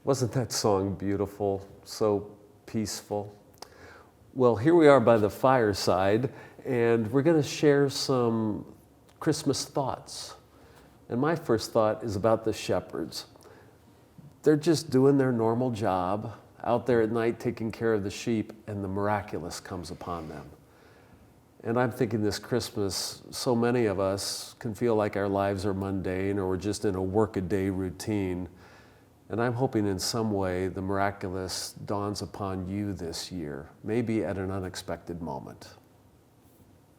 Wasn't that song beautiful? So peaceful. Well, here we are by the fireside, and we're going to share some Christmas thoughts. And my first thought is about the shepherds. They're just doing their normal job, out there at night taking care of the sheep, and the miraculous comes upon them. And I'm thinking this Christmas, so many of us can feel like our lives are mundane or we're just in a workaday routine. And I'm hoping in some way the miraculous dawns upon you this year, maybe at an unexpected moment.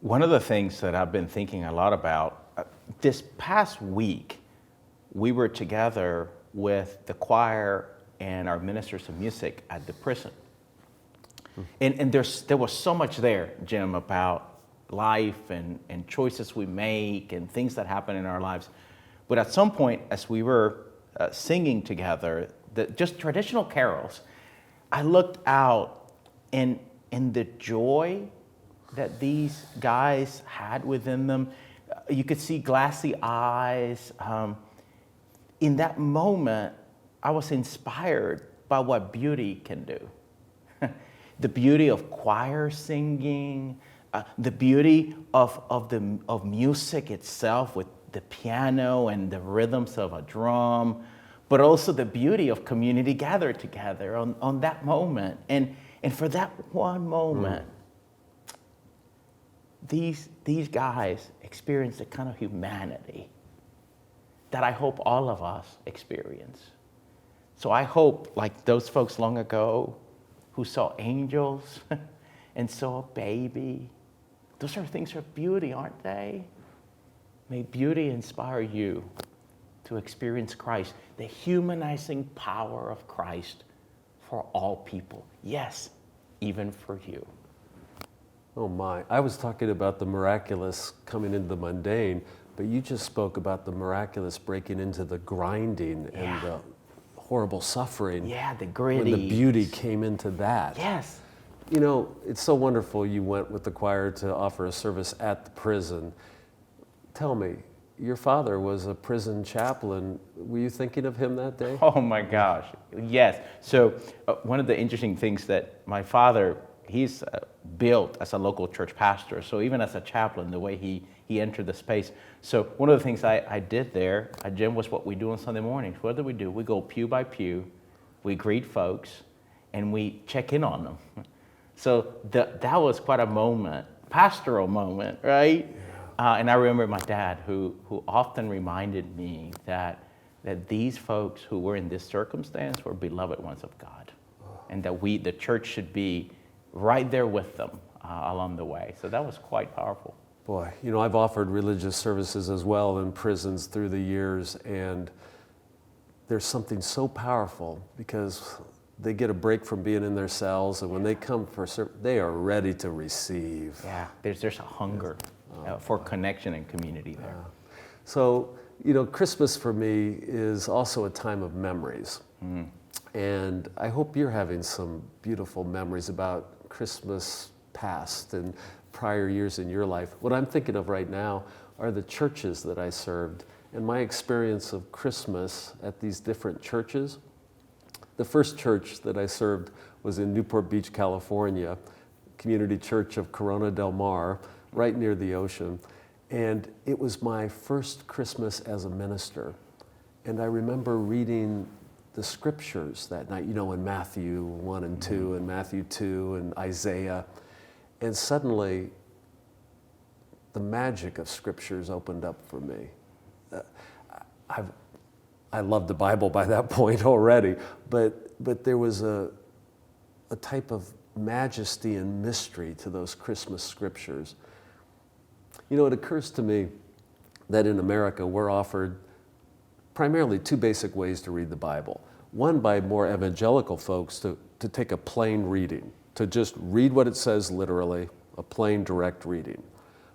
One of the things that I've been thinking a lot about, this past week, we were together with the choir and our ministers of music at the prison. And there was so much there, Jim, about life and choices we make and things that happen in our lives. But at some point, as we were singing together, just traditional carols, I looked out and the joy that these guys had within them, you could see glassy eyes. In that moment, I was inspired by what beauty can do. The beauty of choir singing, the beauty of music itself with the piano and the rhythms of a drum, but also the beauty of community gathered together on that moment. And for that one moment, these guys experienced a kind of humanity that I hope all of us experience. So I hope, like those folks long ago who saw angels and saw a baby, those are things of beauty, aren't they? May beauty inspire you to experience Christ, the humanizing power of Christ for all people. Yes, even for you. Oh my, I was talking about the miraculous coming into the mundane, but you just spoke about the miraculous breaking into the grinding and the horrible suffering. Yeah, the gritty. When the beauty came into that. Yes. You know, it's so wonderful you went with the choir to offer a service at the prison. Tell me, your father was a prison chaplain. Were you thinking of him that day? Oh my gosh, yes. So one of the interesting things that my father, he's built as a local church pastor. So even as a chaplain, the way he entered the space. So one of the things I did there, Jim, was what we do on Sunday mornings. What do? We go pew by pew, we greet folks, and we check in on them. So that was quite a moment, pastoral moment, right? And I remember my dad, who often reminded me that these folks who were in this circumstance were beloved ones of God, and that the church should be right there with them along the way. So that was quite powerful. Boy, you know, I've offered religious services as well in prisons through the years, and there's something so powerful because they get a break from being in their cells, and when they come for service, they are ready to receive. Yeah, there's a hunger for connection and community there. So, you know, Christmas for me is also a time of memories. And I hope you're having some beautiful memories about Christmas past and prior years in your life. What I'm thinking of right now are the churches that I served and my experience of Christmas at these different churches. The first church that I served was in Newport Beach, California, Community Church of Corona del Mar, right near the ocean. And it was my first Christmas as a minister. And I remember reading the scriptures that night, you know, in Matthew 1 and 2 and Matthew 2 and Isaiah. And suddenly, the magic of scriptures opened up for me. I loved the Bible by that point already, but there was a type of majesty and mystery to those Christmas scriptures. You know, it occurs to me that in America we're offered primarily two basic ways to read the Bible. One by more evangelical folks to take a plain reading, to just read what it says literally, a plain direct reading.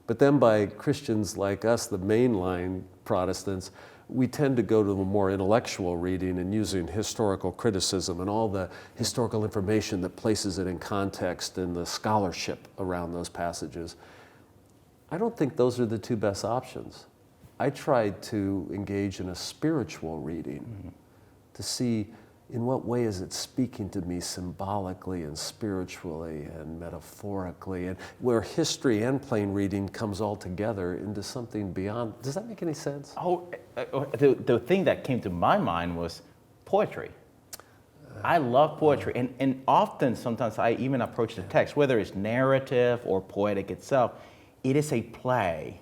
But then by Christians like us, the mainline Protestants, we tend to go to the more intellectual reading and using historical criticism and all the historical information that places it in context and the scholarship around those passages. I don't think those are the two best options. I tried to engage in a spiritual reading to see, in what way is it speaking to me symbolically and spiritually and metaphorically, and where history and plain reading comes all together into something beyond. Does that make any sense? Oh, the thing that came to my mind was poetry. I love poetry, and often, sometimes I even approach the text, whether it's narrative or poetic itself, it is a play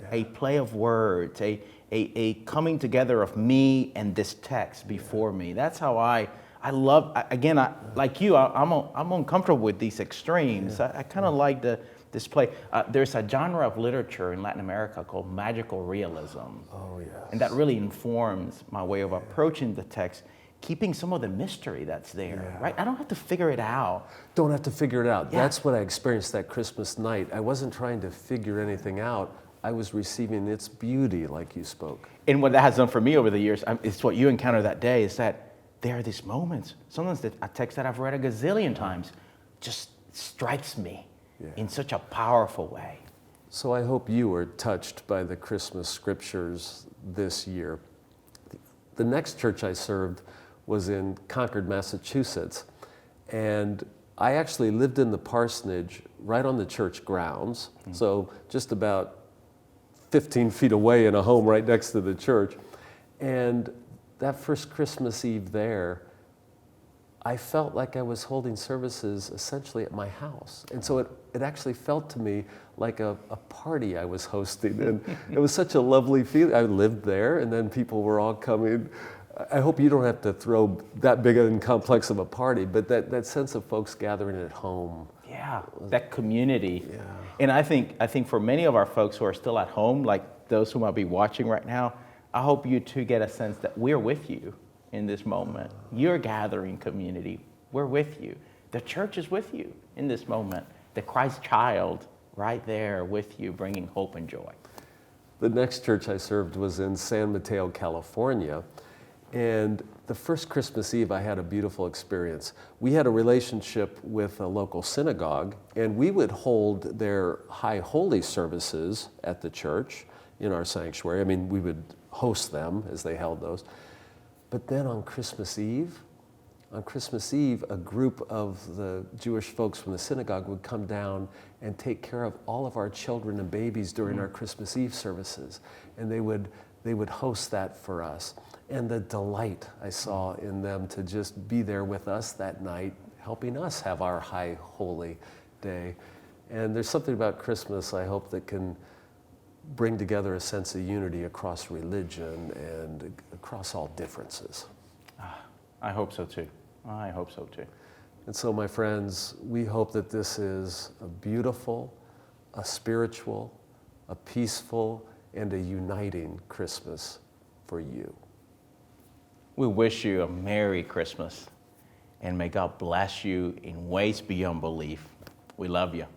of words, a coming together of me and this text before me. That's how I love, again, like you, I'm uncomfortable with these extremes. I kind of like this play. There's a genre of literature in Latin America called magical realism. Oh, yes. And that really informs my way of approaching the text, keeping some of the mystery that's there, right? I don't have to figure it out. Don't have to figure it out. Yeah. That's what I experienced that Christmas night. I wasn't trying to figure anything out. I was receiving its beauty, like you spoke. And what that has done for me over the years, it's what you encountered that day, is that there are these moments, sometimes a text that I've read a gazillion times just strikes me in such a powerful way. So I hope you were touched by the Christmas scriptures this year. The next church I served was in Concord, Massachusetts, and I actually lived in the parsonage right on the church grounds, so just about 15 feet away in a home right next to the church. And that first Christmas Eve there, I felt like I was holding services essentially at my house. And so it actually felt to me like a party I was hosting. And it was such a lovely feeling. I lived there, and then people were all coming. I hope you don't have to throw that big and complex of a party, but that sense of folks gathering at home. Yeah, that community. Yeah. And I think for many of our folks who are still at home, like those who might be watching right now, I hope you too get a sense that we're with you in this moment. You're gathering community. We're with you. The church is with you in this moment. The Christ child right there with you, bringing hope and joy. The next church I served was in San Mateo, California. And the first Christmas Eve, I had a beautiful experience. We had a relationship with a local synagogue, and we would hold their high holy services at the church in our sanctuary. I mean, we would host them as they held those. But then on Christmas Eve, a group of the Jewish folks from the synagogue would come down and take care of all of our children and babies during our Christmas Eve services. And they would host that for us. And the delight I saw in them to just be there with us that night, helping us have our high holy day. And there's something about Christmas, I hope, that can bring together a sense of unity across religion and across all differences. I hope so too. I hope so too. And so, my friends, we hope that this is a beautiful, a spiritual, a peaceful, and a uniting Christmas for you. We wish you a Merry Christmas, and may God bless you in ways beyond belief. We love you.